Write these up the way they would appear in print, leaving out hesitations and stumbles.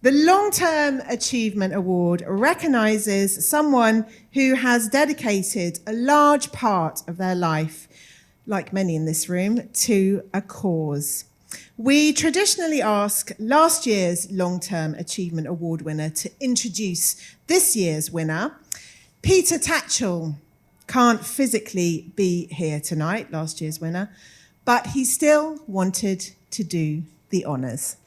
The Long-Term Achievement Award recognises someone who has dedicated a large part of their life, like many in this room, to a cause. We traditionally ask last year's Long-Term Achievement Award winner to introduce this year's winner. Peter Tatchell can't physically be here tonight, last year's winner, but he still wanted to do the honours.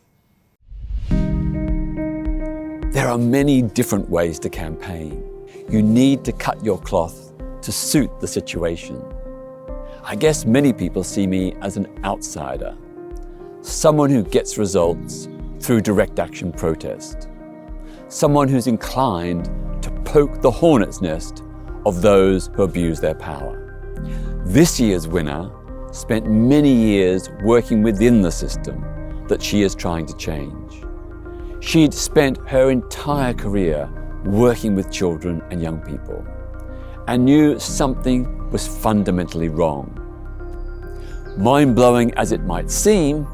There are many different ways to campaign. You need to cut your cloth to suit the situation. I guess many people see me as an outsider, someone who gets results through direct action protest, someone who's inclined to poke the hornet's nest of those who abuse their power. This year's winner spent many years working within the system that she is trying to change. She'd spent her entire career working with children and young people and knew something was fundamentally wrong. Mind-blowing as it might seem,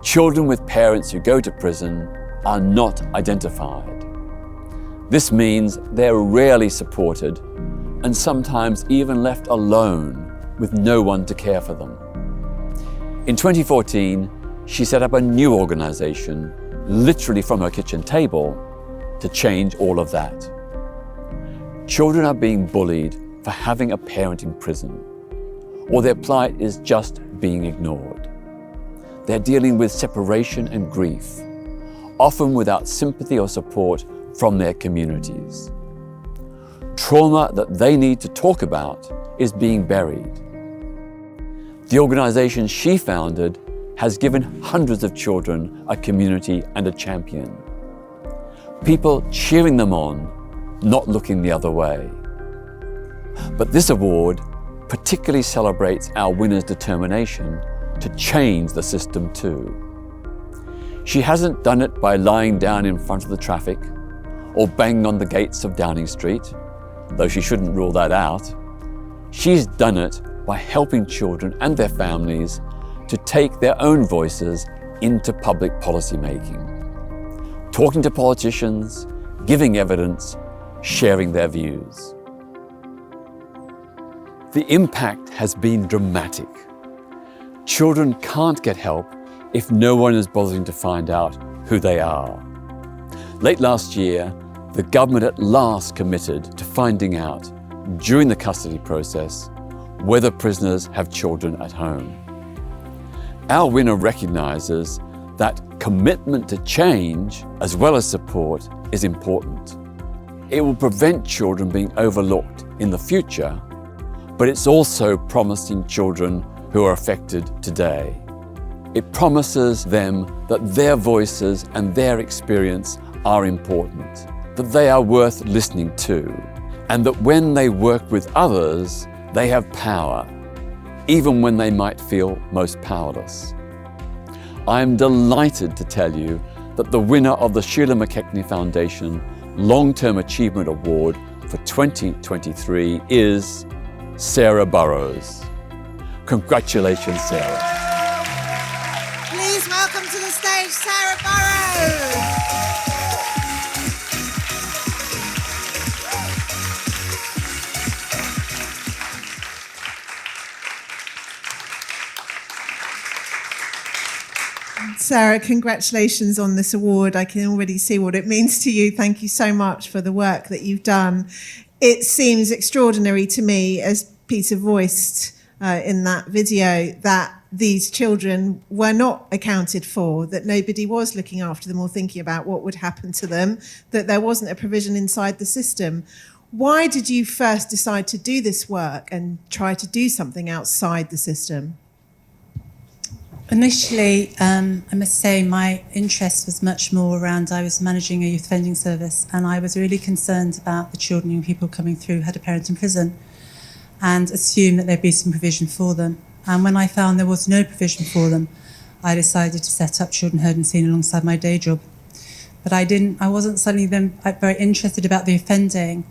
children with parents who go to prison are not identified. This means they're rarely supported and sometimes even left alone with no one to care for them. In 2014, she set up a new organisation, literally from her kitchen table, to change all of that. Children are being bullied for having a parent in prison, or their plight is just being ignored. They're dealing with separation and grief, often without sympathy or support from their communities. Trauma that they need to talk about is being buried. The organisation she founded has given hundreds of children a community and a champion. People cheering them on, not looking the other way. But this award particularly celebrates our winner's determination to change the system too. She hasn't done it by lying down in front of the traffic or banging on the gates of Downing Street, though she shouldn't rule that out. She's done it by helping children and their families to take their own voices into public policy making, talking to politicians, giving evidence, sharing their views. The impact has been dramatic. Children can't get help if no one is bothering to find out who they are. Late last year, the government at last committed to finding out, during the custody process, whether prisoners have children at home. Our winner recognises that commitment to change, as well as support, is important. It will prevent children being overlooked in the future, but it's also promising children who are affected today. It promises them that their voices and their experience are important, that they are worth listening to, and that when they work with others, they have power, even when they might feel most powerless. I am delighted to tell you that the winner of the Sheila McKechnie Foundation Long-Term Achievement Award for 2023 is Sarah Burrows. Congratulations, Sarah. Please welcome to the stage, Sarah Burrows. Sarah, congratulations on this award. I can already see what it means to you. Thank you so much for the work that you've done. It seems extraordinary to me, as Peter voiced in that video, that these children were not accounted for, that nobody was looking after them or thinking about what would happen to them, that there wasn't a provision inside the system. Why did you first decide to do this work and try to do something outside the system? Initially, I must say my interest was much more around, I was managing a youth offending service, and I was really concerned about the children and young people coming through who had a parent in prison, and assumed that there'd be some provision for them. And when I found there was no provision for them, I decided to set up Children Heard and Seen alongside my day job. But I wasn't suddenly then very interested about the offending.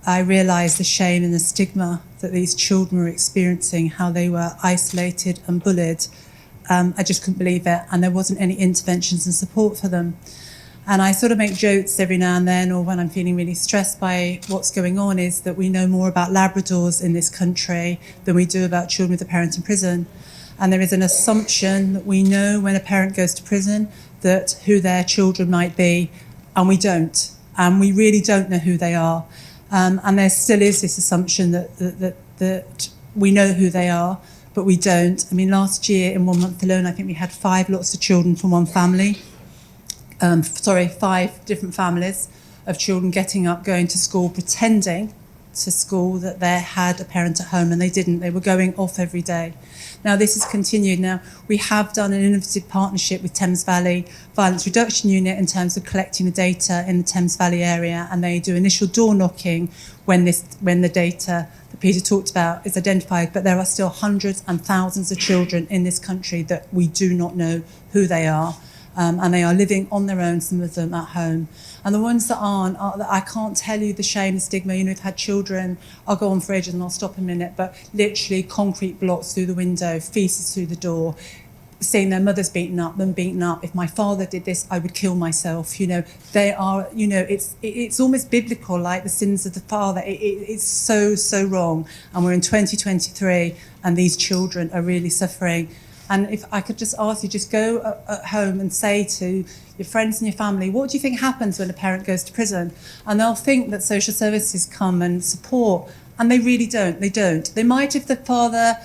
I realised the shame and the stigma that these children were experiencing, how they were isolated and bullied. I just couldn't believe it, and there wasn't any interventions and support for them. And I sort of make jokes every now and then, or when I'm feeling really stressed by what's going on, is that we know more about Labradors in this country than we do about children with a parent in prison. And there is an assumption that we know when a parent goes to prison that who their children might be, and we don't. And we really don't know who they are. And there still is this assumption that we know who they are, but we don't. I mean, last year, in 1 month alone, I think we had 5 lots of children from one family. 5 different families of children getting up, going to school, pretending to school that they had a parent at home, and they didn't. They were going off every day. Now, this has continued. Now, we have done an innovative partnership with Thames Valley Violence Reduction Unit in terms of collecting the data in the Thames Valley area, and they do initial door knocking when the data that Peter talked about is identified. But there are still hundreds and thousands of children in this country that we do not know who they are. And they are living on their own, some of them at home. And the ones that aren't, I can't tell you the shame, the stigma. You know, we've had children, I'll go on for ages and I'll stop a minute, but literally concrete blocks through the window, feces through the door, seeing their mothers beaten up, them beaten up. If my father did this, I would kill myself. You know, they are, you know, it's almost biblical, like the sins of the father. It's so, so wrong. And we're in 2023 and these children are really suffering. And if I could just ask you, just go at home and say to your friends and your family, what do you think happens when a parent goes to prison? And they'll think that social services come and support, and they really don't. They don't. They might if the father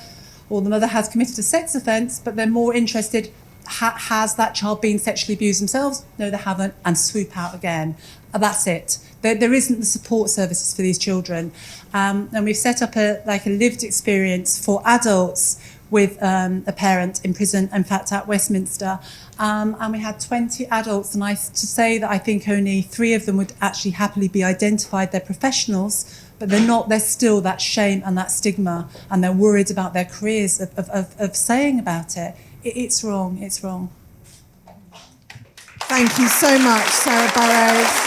or the mother has committed a sex offence, but they're more interested, has that child been sexually abused themselves? No, they haven't, and swoop out again. And that's it. There isn't the support services for these children. And we've set up a lived experience for adults with a parent in prison, in fact, at Westminster. And we had 20 adults, and to say that I think only 3 of them would actually happily be identified. They're professionals, but they're not. There's still that shame and that stigma, and they're worried about their careers of saying about it. It's wrong. It's wrong. Thank you so much, Sarah Burrows.